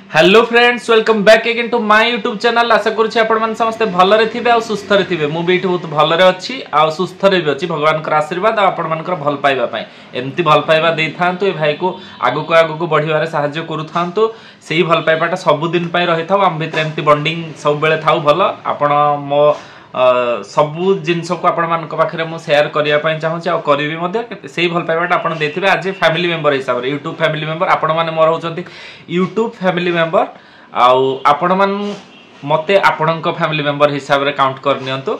Hello friends, welcome back again to my YouTube channel. आशा करुच्ची आपण मैंने समस्ते भलरे थिबे आ सुस्थ रे थिबे। मु भी एठी बहुत भलरे अछि आ सुस्थ रे भी अछि। भगवान कर आशीर्वाद आ आपण मानकर भल पाइबा पई एम्ति भल पाइबा देई थांतु। ए भाई को आगु को बढ़िवारे सहाय्य करू थांतु। सेही भल पाइबाटा सब दिन पई रहि थाउ। हम भितर एम्ति बॉन्डिंग सब बेले थाउ भल। आपण मो सबु जिनस को आपण मान पाखे मु शेयर करने चाहूँगी आ करी से भल पाइबाटा आप देते आज फैमिली मेंबर हिसाब से यूट्यूब फैमिली मेंबर आपण मैंने मोर होती यूट्यूब फैमिली मेंबर आपण मान मते आपण फैमिली मेंबर हिसाब से काउंट करनियंतु।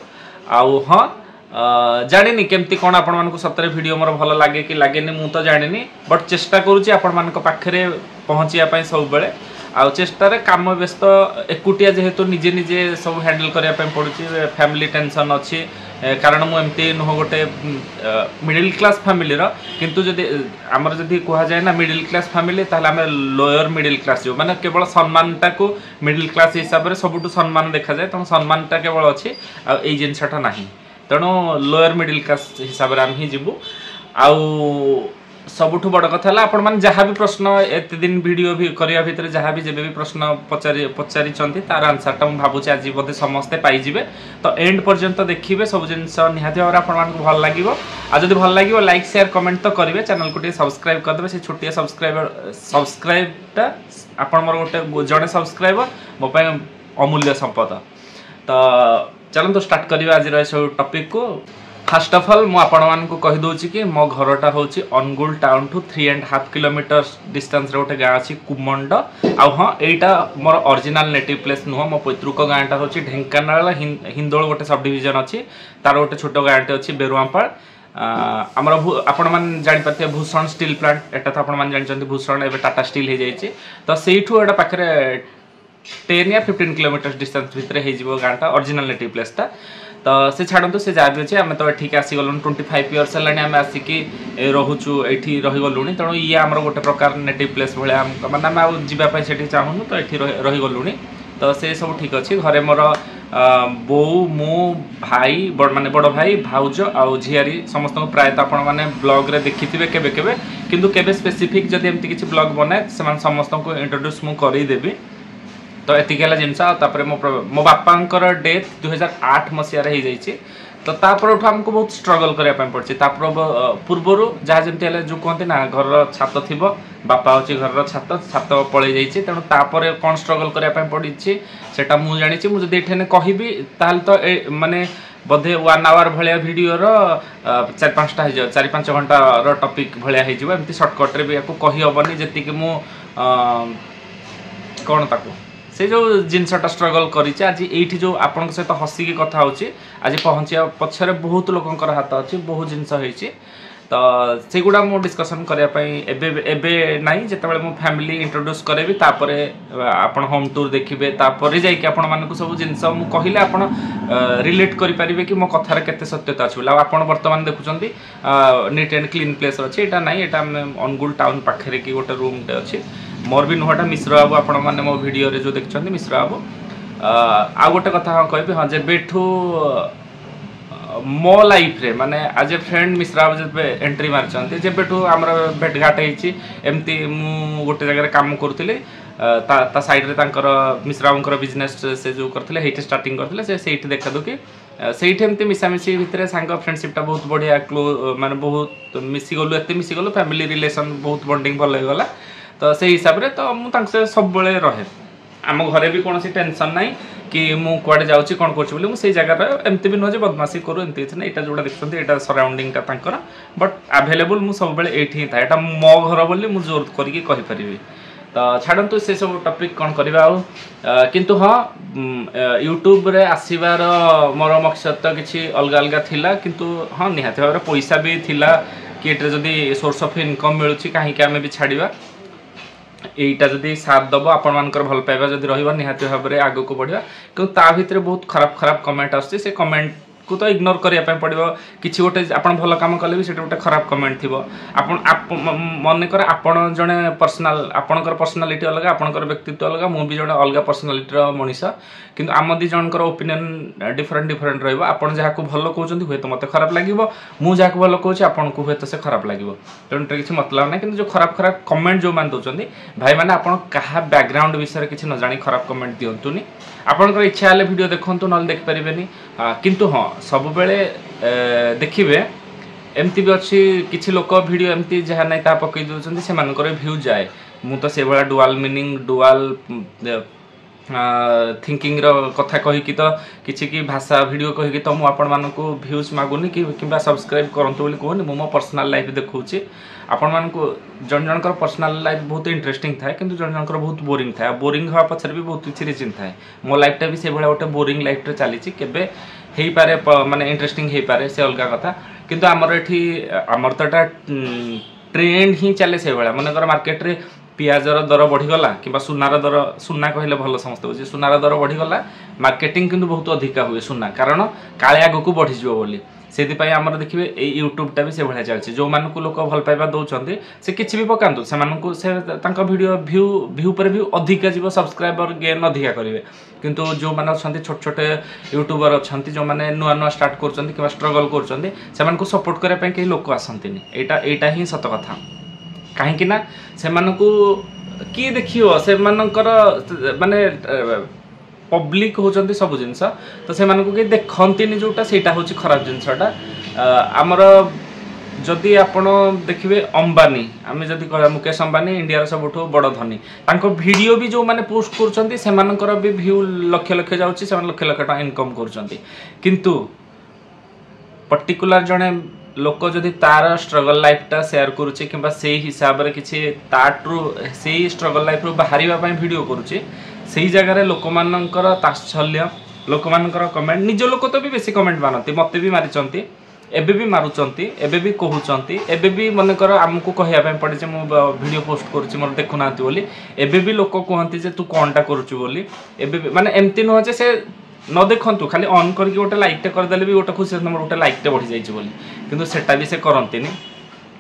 आउ हाँ जानी केमती कौन आपण मानक सतरे वीडियो मोर भल लगे कि लगे मु तो जानी बट चेष्टा करुच्ची आपण मानक पाखरे पहुँचापी सब बेले आउ चेष्टार काम व्यस्त एकुटिया जेहेतु निजे निजे सब हैंडल करने पड़ुची। फैमिली टेंशन अच्छी कारण मुझे नुह गोटे मिडिल क्लास फैमिली किंतु जदि आमर जदि कह जाए ना मिडिल क्लास फैमिली ताहले आम लोअर मिडिल क्लास जो माने केवल सम्मानटा को मिडिल क्लास हिसाब से सबुठ सम्मान देखा जाए तेणु सम्मानटा केवल अच्छी आई जिनसटा ना तेणु लोअर मिडिल क्लास हिसाब से आम ही जीवु। आउ सबुठ बड़ कथा है आपण मैंने जहाँ भी प्रश्न एत दिन वीडियो भी करने भितर जहाँ भी जब भी प्रश्न पचारि तार आंसरटा मुझे भावुँ आज बोधे समस्ते पाइबे। तो एंड पर्यंत देखिए सब जिनस निहाती भाव आप भल लगे आ जब भल लगे लाइक शेयर कमेंट तो करेंगे चैनल को सब्सक्राइब करदे से छोटिया सब्सक्राइबटा आप गोटे जड़े सब्सक्राइबर मो अमूल्य संपद। तो चलते स्टार्ट करिए आज टॉपिक को। फर्स्ट ऑफ ऑल मु आपण मान को कहि दोछि कि मो घरटा होछि Anugul town to 3.5 kilometre distance रे गोटे गाँ अछि कुमंड। आ हाँ एटा मोर ओरिजिनल नेटिव प्लेस नुह मो पैतृक गाँटा होछि ढेंकानाल हिंदोल गोटे सब डिवीजन अछि तार गोटे छोट गाँटे अछि बेरुआपाड़। आमर आपण मैंने जापर भूषण स्टील प्लांट एटा तो आपण जानते भूषण एवं टाटा स्टील हो जाइए। तो सेठू एटा पाखे 10 या 15 किलोमीटर डिस्टेंस भितर हो गाँटा ओरिजिनल नेटिव प्लेसटा। तो से छाड़ू से जहाँ भी अच्छे आम तो ये आसीगलु 25 इयर्स है आम आसिकी रोचु ये रहीगलु तेणु ये आमर गोटे प्रकार नेटिव प्लेस भाया माने आम जावाई से चाहूँ तो ये रहीगलु। तो से सब ठीक अच्छे घरे मोर बो मु भाई माने बड़ भाई भाउज आउ झियारी समस्त प्रायतः आपण मैंने ब्लॉग रे देखिथिबे केबे केबे किंतु केबे स्पेसिफिक जदि एमती किसी ब्लॉग बनाए से समस्त को इंट्रोड्यूस मु करदेवी। तो एतिक जिनस मो बापांकर डेथ 2008 मसीह हो जाइए। तो तापर आमको बहुत स्ट्रगल करने पड़े पूर्वर जहाँ जमी जो कहते ना घर छात थी बापा हूँ घर छात पलि जाइए तेणु तापर कौन स्ट्रगल करने पड़ी से मुझे जानी मुझे ये कहबी ताल तो माने बोधे 1 आवर भाया वीडियो 4-5 घंटा टॉपिक भाया होमती सर्टकट भी या कहीहबनी जी मु कौन ताकू से जो जिनसटा स्ट्रगल करी आज ये जो आपण सहित हसिकी कथा होची आज पहुँचा पछरे बहुत लोकंकर हाथ अच्छी बहुत जिनस होती। तो से गुड़ा मु डिस्कसन करने ना जिते मो फैमिली इंट्रोड्यूस करेबी तापर आपण होम टूर देखिए तापर जाकि आपण मानक सब जिनस मु कहले आपण रिलेट करें कि मो कथार केते सत्यता अच्छी बोला आप बर्तमान देखुंत नीट एंड क्लीन प्लेस अच्छे यहाँ ना यहाँ अनुगुल टाउन पाखे कि गोटे रूमटे अच्छी मोर भी नुहटा मिश्र बाबू आपण मैंने मो वीडियो रे जो देखते मिश्र बाबू आ गोटे कथा हाँ कह हाँ जेबेठू मो लाइफ रे माने आज ए फ्रेंड मिश्र बाबू जब एंट्री मार्चंती जेबेठू आमर भेटघाट होती एमती मु गोटे जगह काम करुली ता साइड रे तांकर मिश्र बाबूंकर बिजनेस से जो करथिले हेठी स्टार्टिंग करथिले से सेठी देखा दुकी सेठी एमती मिसामिसी भितर सांग फ्रेंडशिपटा बहुत बढ़िया माने बहुत मिसीगलु एते मिसीगलु फैमिली रिलेशन बहुत बॉन्डिंग भल हो गला। तो से हिसाब से तो मुझे सब बड़े रहे आम घरे भी कौन टेंशन ना कि मु कुआडे जाऊँगी कौन कर से जगह एमती भी नुहे बदमाशी करूँ एमती किसी ना यहाँ जोड़ा देखते यहाँ सराउंडिंगटा तांकर बट आभेलेबल मुझे सब एठी ही था यहाँ मो घर बोली मुझे जोर करके कहीपरि। तो छाड़ू से सब टॉपिक कौन करवा किंतु हाँ यूट्यूब रे आसबार मोर मकसद तो किसी अलग अलग थिला किंतु हाँ निहाती भाव पैसा भी थिला कि जदि सोर्स ऑफ इनकम मिलूँ कहीं आम भी छाड़ा यहीटा जदि साथ दब आपण मानकर भल पाइबा जदि रहिबा निहाती भाव में आगो को बढ़िया कि ता भितर बहुत खराब खराब कमेंट आसे से कमेंट को तो इग्नोर करने पड़ो कि गोटे आप भल कम कले भी से गोटे खराब कमेंट थी मन कर आपड़ जड़े पर्सनाल आपणकर पर्सनालीटी अलग आपणकर व्यक्तित्व अलग मुझे जड़े अलग पर्सनालीटर मनीष किंतु आम दी जनकर ओपिनियन डिफरेंट डिफरेंट रही आपड़ जहाँ भल कहते हुए तो मत खराब लगे मुझे भल कहूँ आपन को हुए तो से खराब लगे तेणु किसी मतलब ना कि जो खराब खराब कमेंट जो मैंने दौरान भाई मैंने आप क्या बैकग्राउंड विषय किसी न जानी खराब कमेंट दिंतुनि आपंकर इच्छा है वीडियो देखु ना देखिपारे किंतु हाँ सब बेले देखिए एमती भी अच्छी किसी लोक वीडियो एमती जहाँ ना ता पकई दौरान से भ्यू जाए मुझे से भाया डुआल मीनिंग डुआल थिंकिंग कथा कहीकि तो किसी की भाषा वीडियो कहीकि तो मुझे आपण मानक भ्यूज मागुनी कि सब्सक्राइब करंतु बोली कहूनी मो पर्सनल लाइफ देखुची आपण मानक जन जनकर पर्सनल लाइफ बहुत इंटरेस्टिंग थाए किंतु जन जनकर बहुत बोरिंग थाए बोरिंग हवा पछरे भी बहुत किसी रिजन थाए मो लाइफटा भी से भाया गोटे बोरिंग लाइफ चली केबे हेई पारे माने इंटरेस्टिंग हेई पारे से अलग कथा किंतु आमर एठी आमर तो ट्रेंड ही चले से भाया मनकर मार्केट रे पियाजर दर बढ़ीगला कि सुनार दर सुना कहले भल समस्ते बुझे सुनार दर बढ़ीगला मार्केटिंग किंतु बहुत अधिका हुए सुना कारण काले आग को बढ़ीज बोली से देखिए यूट्यूबटा भी से भाया चलती जो मानक लोक भल पाइबा दौरान से किसी भी पकातु से वीडियो भ्यू भ्यू पर भी अधिका जीव सब्सक्राइबर गेन अधिका करेंगे किंतु जो मैंने अच्छा छोट छोट यूट्यूबर अच्छा जो मैंने नुआ नुआ स्टार्ट कर स्ट्रगल कर सपोर्ट करने कई लोक आसती यहाँ ही सत कथा कहीं से किए देखियो से माने पब्लिक होचंती सब जिनस तो से कि देखती जोटा सेटा हूँ खराब जिनसटा आमर जदि आपण देखिए अंबानी आम जदि कह मुकेश अंबानी इंडिया सबुठ बड़ धनी वीडियो भी जो मैंने पोस्ट कर भी भ्यू लक्ष लक्ष जाऊँच लक्ष लक्ष टका इनकम किंतु पर्टिकुलर जड़े लोक जदि तार स्ट्रगल लाइफटा सेयार करुचे कि से हिसाब से किसी ताट्रु से स्ट्रगल लाइफ रू बाहर वीडियो करुचे से जगार लोक मानकर तात्सल्य लोक मानकर कमेंट निज लोक तो भी बेसी कमेंट मारती मत भी मारी एबे भी मारुचंती एबे भी कहउचंती एबे भी मनकर आमको कहया पड़े जे मु वीडियो पोस्ट करूची मोर देखुना बोली एबे भी लोक कहती जे तू कौनटा करूचु बोली एबे भी माने एमती नुह जे से न देखंतु खाली ऑन करके गोटे लाइकटे करदेले भी गोटे खुशी नंबर गोटे लाइकटे बढ़ी जाइए बोली किंतु सेटा भी से करंतिनी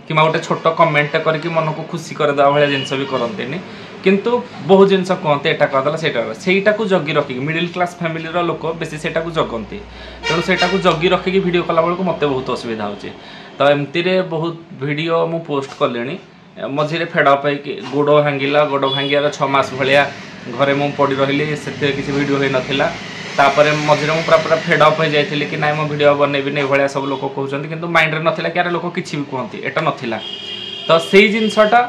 कि गोटे छोट कमेंट करके मन को खुशी करदेवा भाया जिनस भी करंतिनी किंतु बहुत जिनस कहते यहाँ करदेला सेटा को जगी रखिक मिडिल क्लास फैमिली लोक बेसी सेटा को जगती तेणु सेटा को जगी रखिक वीडियो कला बेलू मत बहुत असुविधा होची तो एमती बहुत वीडियो मु पोस्ट कले मझे फेडअप गोड़ भांगिला गोड़ भांगियार 6 मास भाया घरे मु पड़ी रही से किसी वीडियो हो नाला तापर मझे मुझे पूरा फेडअप हो जाइए कि ना मो वीडियो बनैबी नहीं भाया सब लोग कहते कि माइंड नाला कि लोक किसी भी कहती एटा नाला तो से जिनसटा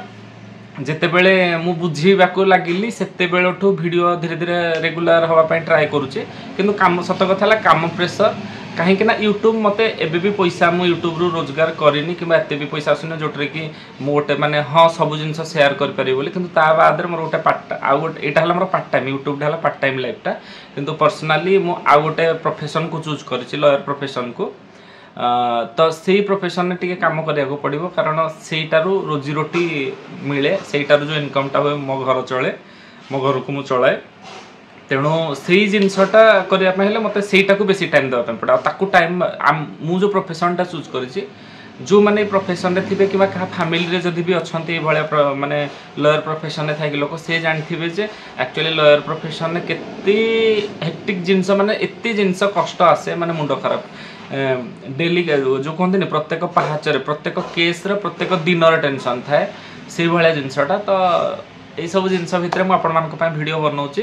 जितेबले मु बुझीबाकू लगिली सेते बेलठू वीडियो धीरे धीरे रेगुलर होगापाई ट्राए करुचे किंतु काम सत कथा काम प्रेसर कहीं यूट्यूब मते एबे भी पैसा मु यूट्यूब रू रोजगार करिनी कि एते भी पैसा आसुनी जोटे कि मु गोटे माने हाँ सब जिनस शेयर कर पारि बोली किंतु ता बाद मोर गोटे पार्ट आउ गोटे एटा हला मोर पार्ट टाइम यूट्यूब हला पार्ट टाइम लाइफटा किंतु पर्सनाली मु आउ गोटे प्रोफेशन को चूज करिछि लॉयर प्रोफेशन को तो से प्रोफेशन टी कम करने पड़ो कारण सेटारू रोजी रोटी मिले सेटारू जो इनकमटा हुए मो घर चले मो घर को मुझे चलाए तेणु से जिनसटा करने मत सेटा को बेसी टाइम देवाई पड़े ताकू टाइम मु जो प्रोफेशनटा चूज करी जो मैंने प्रोफेशन थे कि फैमिली जदि भी अच्छा भाया माने लॉयर प्रोफेशन थे लोक से जानते जे एक्चुअली लॉयर प्रोफेशन केते हेक्टिक जिनस माने एते जिनस कष्ट आसे माने मुंड खराब डेली जो कहते प्रत्येक पहाचरे प्रत्येक केस प्रत्येक दिन टेंशन थाए से भाया जिनसटा तो यही सब जिनस भितर मुझे वीडियो बनाऊँगी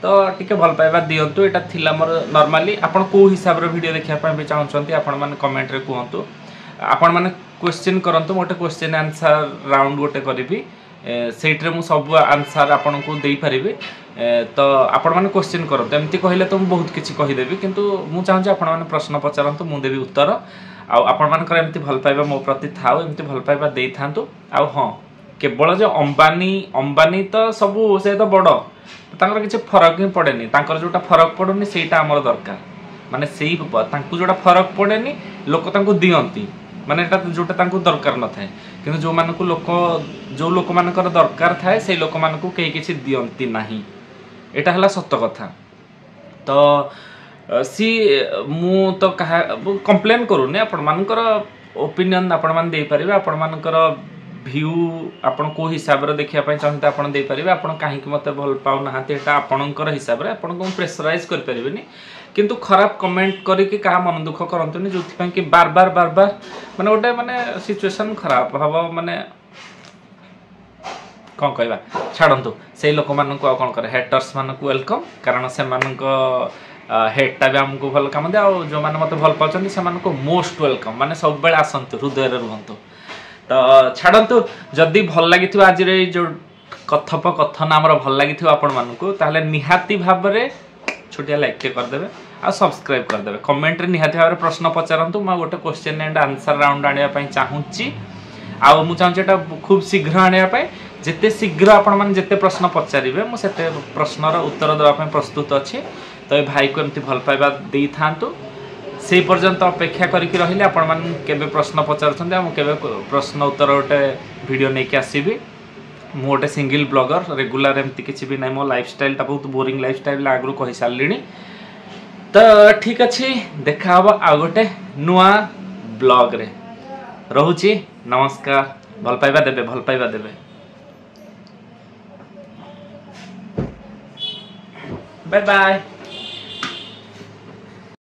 तो टिके भल पाइबा दिंतु यहाँ थिला मोर नॉर्मली आपण को हिसाब रे वीडियो देखा भी चाहते आपण मैंने कमेंट रे कहतु आपण मैंने क्वेश्चन करंतु गोटे क्वेश्चन आंसर राउंड गोटे करी से मु सब आंसर आपन को दे पारि तो आपण मैंने क्वेश्चन करते एमती कहले तो मुझे बहुत किसी कहीदेवी किंतु मुझे चाहूँगी आपण मैंने प्रश्न पचारतु मुझे देवी उत्तर आपण मानकर एमती भल पाइबा मो प्रति थाउ एमती भल पाइबा दे थांतु आ हाँ केवल जो अंबानी तो सबू से तो बड़ तांकर किसी फरक ही पड़ेनी तांकर जोटा फरक पड़ुनी सेटा आमर दरकार माने सेही जोटा फरक पड़ेनी लोक तांको दियंती माने एटा जोटा तांको दरकार न थाए किंतु जो मानकु लोक जो लोक मानकर दरकार थाए से लोक मानकु केही किछि दियंती नाही एटा हला सत्य कथा तो सी मु तो कहा कंप्लेन करूनी आपण मानकर ओपिनियन आपण मान दे परिबे आपण मानकर व्यू आपण को हिसाब रे देखिया पई चाहते आपण दे परिबे आपण काहे कि मते भल पाउ नाहाते एटा आपणकर हिसाब रे आपण को प्रेशराइज कर परिबेनी किंतु खराब कमेंट करी कि कहा मन दुख करंतुनी जोथि पई कि बार बार माने गोटे माने सिचुएशन खराब हबो माने कौन कहवा छाड़ू से लोक मान कौन करे हेटर्स मान वेलकम कारण से हेटा भी आमको भल कम दे जो मैंने मत भल पाँच से मोस्ट वेलकम माने सब बेले आसतु हृदय रुहतु तो छाड़ू जदि भल लगी आज जो कथोपकथन आमर भल लगी आपण मानू ताहले निहाती भाव में छोटिया लाइक टे करदे आ सब्सक्राइब करदे कमेंट रे निहाती भाव में प्रश्न पचारतु मैं गोटे क्वेश्चन एंड आंसर राउंड आने चाहूँगी आउ मु चाहूँ खूब शीघ्र आने जिते शीघ्र आपण मैंने जिते प्रश्न पचारे मुझे प्रश्नर उत्तर देवाई प्रस्तुत अच्छे तो ये भाई को एमती भल पाइबा दे था से पर्यंत अपेक्षा करके रहिले आपण मैंने केबे प्रश्न पचार प्रश्न उत्तर गोटे वीडियो नहीं आसबि मु गोटे सिंगल ब्लॉगर रेगुलर एमती किसी भी ना मो लाइफस्टाइल बहुत बोरिंग लाइफस्टाइल आगु कही सारे तो ठीक अच्छे देखा आ गोटे नुआ ब्लॉग रे रोची नमस्कार भल पाइबा देबे बाय बाय।